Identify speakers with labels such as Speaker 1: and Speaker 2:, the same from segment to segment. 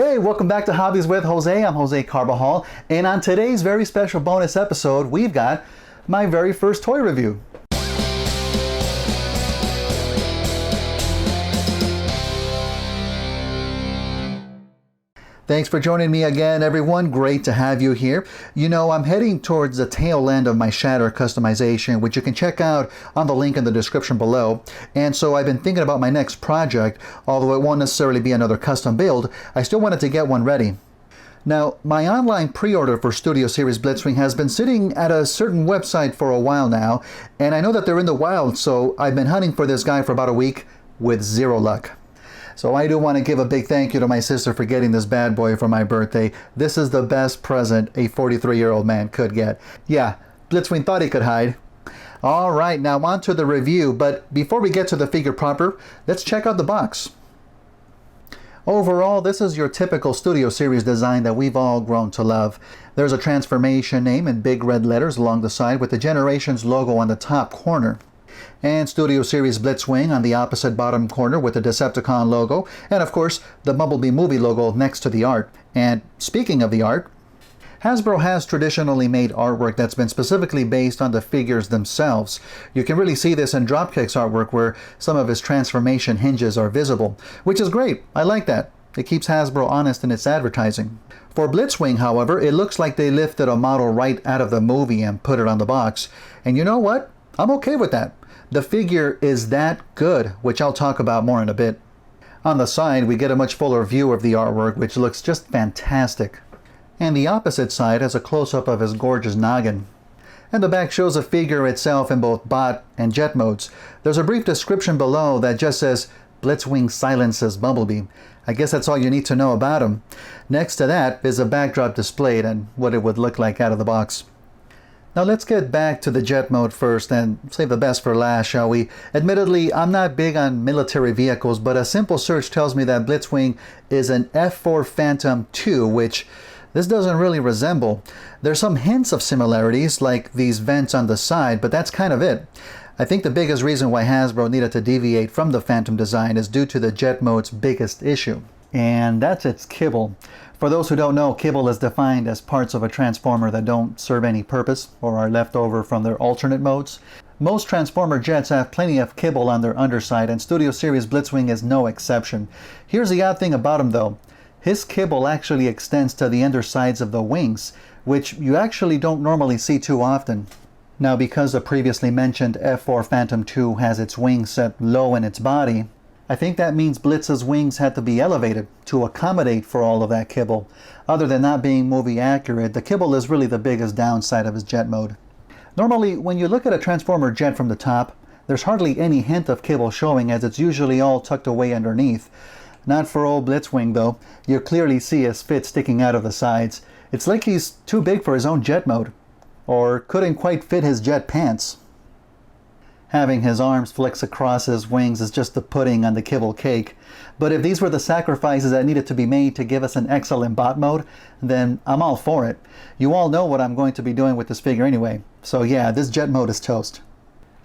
Speaker 1: Hey, welcome back to Hobbies with Jose. I'm Jose Carbajal, and on today's very special bonus episode, we've got my very first toy review. Thanks for joining me again, everyone. Great to have you here. You know, I'm heading towards the tail end of my Shatter customization, which you can check out on the link in the description below. And so I've been thinking about my next project, although it won't necessarily be another custom build. I still wanted to get one ready. Now, my online pre-order for Studio Series Blitzwing has been sitting at a certain website for a while now, and I know that they're in the wild, so I've been hunting for this guy for about a week with zero luck. So I do want to give a big thank you to my sister for getting this bad boy for my birthday. This is the best present a 43-year-old man could get. Yeah, Blitzwing thought he could hide. All right, now on to the review, but before we get to the figure proper, let's check out the box. Overall, this is your typical Studio Series design that we've all grown to love. There's a transformation name in big red letters along the side with the Generations logo on the top corner. And Studio Series Blitzwing on the opposite bottom corner with the Decepticon logo, and of course the Bumblebee movie logo next to the art. And speaking of the art, Hasbro has traditionally made artwork that's been specifically based on the figures themselves. You can really see this in Dropkick's artwork where some of his transformation hinges are visible, which is great. I like that. It keeps Hasbro honest in its advertising. For Blitzwing, however, it looks like they lifted a model right out of the movie and put it on the box. And you know what? I'm okay with that. The figure is that good, which I'll talk about more in a bit. On the side, we get a much fuller view of the artwork, which looks just fantastic. And the opposite side has a close-up of his gorgeous noggin. And the back shows the figure itself in both bot and jet modes. There's a brief description below that just says, Blitzwing silences Bumblebee. I guess that's all you need to know about him. Next to that is a backdrop displayed and what it would look like out of the box. Now let's get back to the jet mode first and save the best for last, shall we? Admittedly, I'm not big on military vehicles, but a simple search tells me that Blitzwing is an F4 Phantom II, which this doesn't really resemble. There's some hints of similarities, like these vents on the side, but that's kind of it. I think the biggest reason why Hasbro needed to deviate from the Phantom design is due to the jet mode's biggest issue, and that's its kibble. For those who don't know, kibble is defined as parts of a transformer that don't serve any purpose or are left over from their alternate modes. Most transformer jets have plenty of kibble on their underside, and Studio Series Blitzwing is no exception. Here's the odd thing about him though. His kibble actually extends to the undersides of the wings, which you actually don't normally see too often. Now, because the previously mentioned F4 Phantom II has its wings set low in its body, I think that means Blitz's wings had to be elevated to accommodate for all of that kibble. Other than not being movie accurate, the kibble is really the biggest downside of his jet mode. Normally, when you look at a Transformer jet from the top, there's hardly any hint of kibble showing, as it's usually all tucked away underneath. Not for old Blitzwing though. You clearly see his fit sticking out of the sides. It's like he's too big for his own jet mode, or couldn't quite fit his jet pants. Having his arms flex across his wings is just the pudding on the kibble cake. But if these were the sacrifices that needed to be made to give us an excellent bot mode, then I'm all for it. You all know what I'm going to be doing with this figure anyway. So yeah, this jet mode is toast.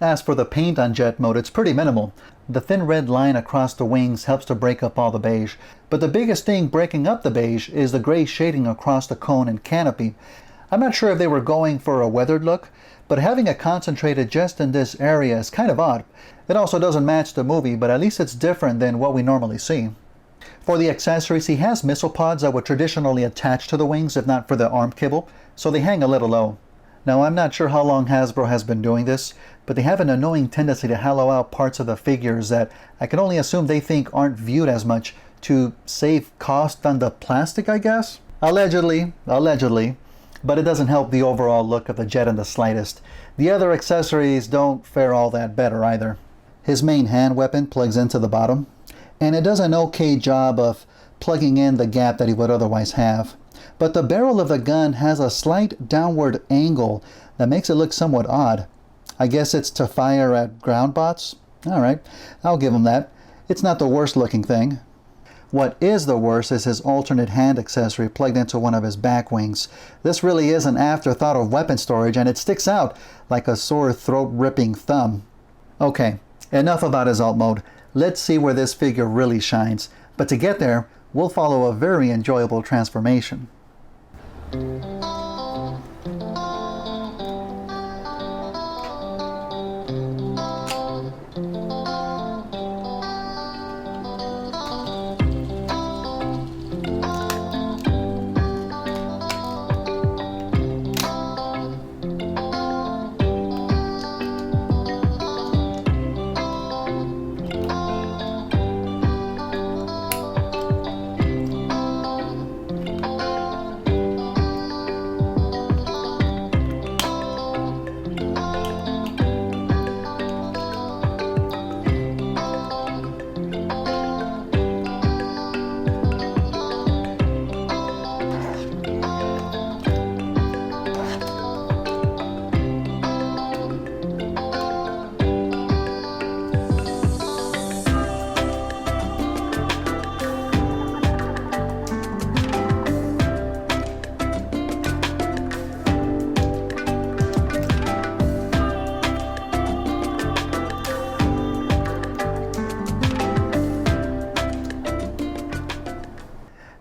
Speaker 1: As for the paint on jet mode, it's pretty minimal. The thin red line across the wings helps to break up all the beige. But the biggest thing breaking up the beige is the gray shading across the cone and canopy. I'm not sure if they were going for a weathered look, but having it concentrated just in this area is kind of odd. It also doesn't match the movie, but at least it's different than what we normally see. For the accessories, he has missile pods that would traditionally attach to the wings if not for the arm kibble, so they hang a little low. Now, I'm not sure how long Hasbro has been doing this, but they have an annoying tendency to hollow out parts of the figures that I can only assume they think aren't viewed as much to save cost on the plastic, I guess? Allegedly. But it doesn't help the overall look of the jet in the slightest. The other accessories don't fare all that better either. His main hand weapon plugs into the bottom, and it does an okay job of plugging in the gap that he would otherwise have. But the barrel of the gun has a slight downward angle that makes it look somewhat odd. I guess it's to fire at ground bots? Alright, I'll give him that. It's not the worst looking thing. What is the worst is his alternate hand accessory plugged into one of his back wings. This really is an afterthought of weapon storage, and it sticks out like a sore throat-ripping thumb. Okay, enough about his alt mode. Let's see where this figure really shines. But to get there, we'll follow a very enjoyable transformation.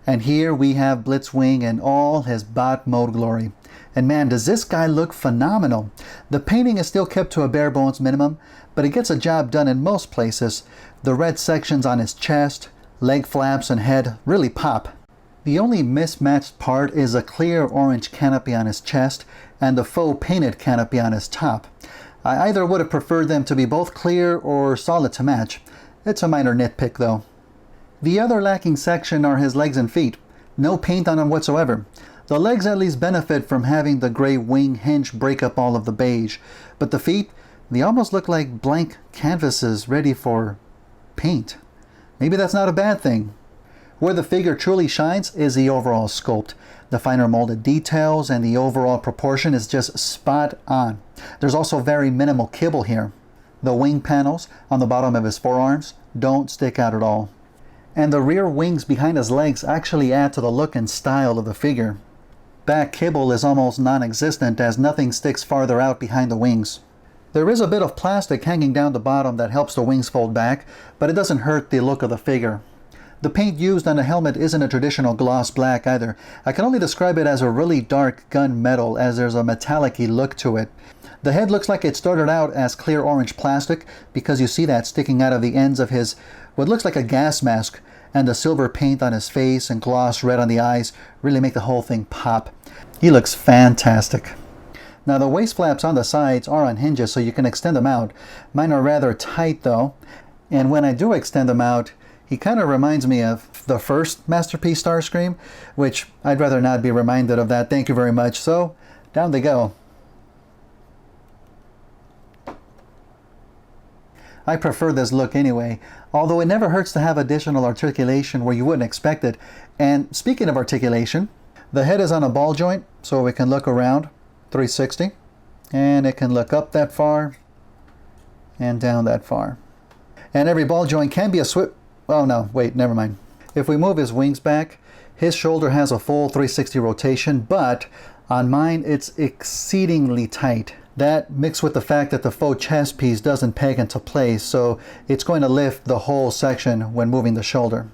Speaker 1: And here we have Blitzwing in all his bot mode glory. And man, does this guy look phenomenal. The painting is still kept to a bare bones minimum, but it gets a job done in most places. The red sections on his chest, leg flaps, and head really pop. The only mismatched part is a clear orange canopy on his chest and the faux painted canopy on his top. I either would have preferred them to be both clear or solid to match. It's a minor nitpick though. The other lacking section are his legs and feet. No paint on them whatsoever. The legs at least benefit from having the gray wing hinge break up all of the beige, but the feet, they almost look like blank canvases ready for paint. Maybe that's not a bad thing. Where the figure truly shines is the overall sculpt. The finer molded details and the overall proportion is just spot on. There's also very minimal kibble here. The wing panels on the bottom of his forearms don't stick out at all. And the rear wings behind his legs actually add to the look and style of the figure. Back kibble is almost non-existent as nothing sticks farther out behind the wings. There is a bit of plastic hanging down the bottom that helps the wings fold back, but it doesn't hurt the look of the figure. The paint used on the helmet isn't a traditional gloss black either. I can only describe it as a really dark gunmetal as there's a metallic-y look to it. The head looks like it started out as clear orange plastic because you see that sticking out of the ends of his what looks like a gas mask, and the silver paint on his face and gloss red on the eyes really make the whole thing pop. He looks fantastic. Now the waist flaps on the sides are on hinges so you can extend them out. Mine are rather tight though, and when I do extend them out, he kind of reminds me of the first Masterpiece Starscream, which I'd rather not be reminded of that. Thank you very much. So down they go. I prefer this look anyway, although it never hurts to have additional articulation where you wouldn't expect it. And speaking of articulation, the head is on a ball joint, so we can look around 360, and it can look up that far and down that far. And every ball joint can be a oh no, wait, never mind. If we move his wings back, his shoulder has a full 360 rotation, but on mine it's exceedingly tight. That mixed with the fact that the faux chest piece doesn't peg into place, so it's going to lift the whole section when moving the shoulder.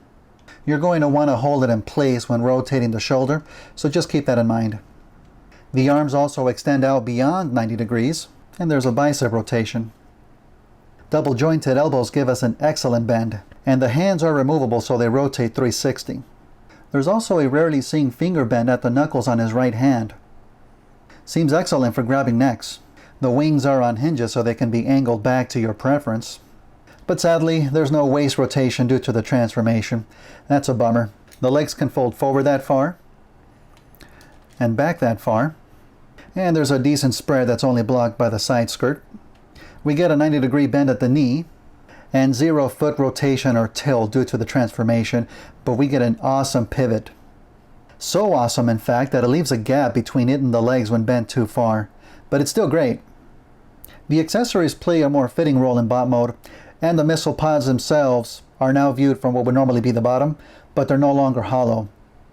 Speaker 1: You're going to want to hold it in place when rotating the shoulder, so just keep that in mind. The arms also extend out beyond 90 degrees, and there's a bicep rotation. Double jointed elbows give us an excellent bend, and the hands are removable so they rotate 360. There's also a rarely seen finger bend at the knuckles on his right hand. Seems excellent for grabbing necks. The wings are on hinges so they can be angled back to your preference. But sadly, there's no waist rotation due to the transformation. That's a bummer. The legs can fold forward that far and back that far. And there's a decent spread that's only blocked by the side skirt. We get a 90-degree bend at the knee and 0 foot rotation or tilt due to the transformation, but we get an awesome pivot. So awesome, in fact, that it leaves a gap between it and the legs when bent too far. But it's still great. The accessories play a more fitting role in bot mode, and the missile pods themselves are now viewed from what would normally be the bottom, but they're no longer hollow.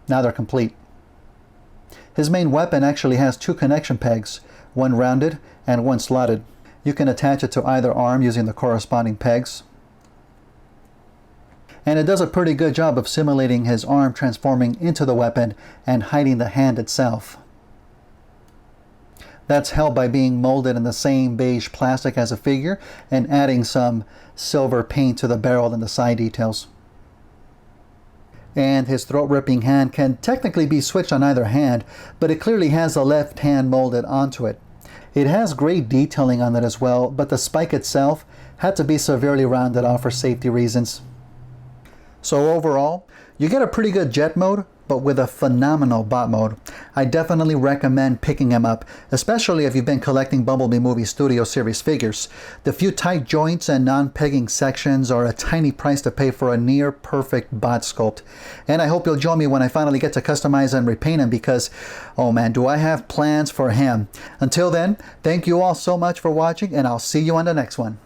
Speaker 1: Now they're complete. His main weapon actually has 2 connection pegs, one rounded and one slotted. You can attach it to either arm using the corresponding pegs. and it does a pretty good job of simulating his arm transforming into the weapon and hiding the hand itself. That's helped by being molded in the same beige plastic as a figure and adding some silver paint to the barrel and the side details. And his throat-ripping hand can technically be switched on either hand, but it clearly has the left hand molded onto it. It has great detailing on it as well, but the spike itself had to be severely rounded off for safety reasons. So overall, you get a pretty good jet mode, but with a phenomenal bot mode. I definitely recommend picking him up, especially if you've been collecting Bumblebee Movie Studio Series figures. The few tight joints and non-pegging sections are a tiny price to pay for a near-perfect bot sculpt. And I hope you'll join me when I finally get to customize and repaint him because, oh man, do I have plans for him. Until then, thank you all so much for watching, and I'll see you on the next one.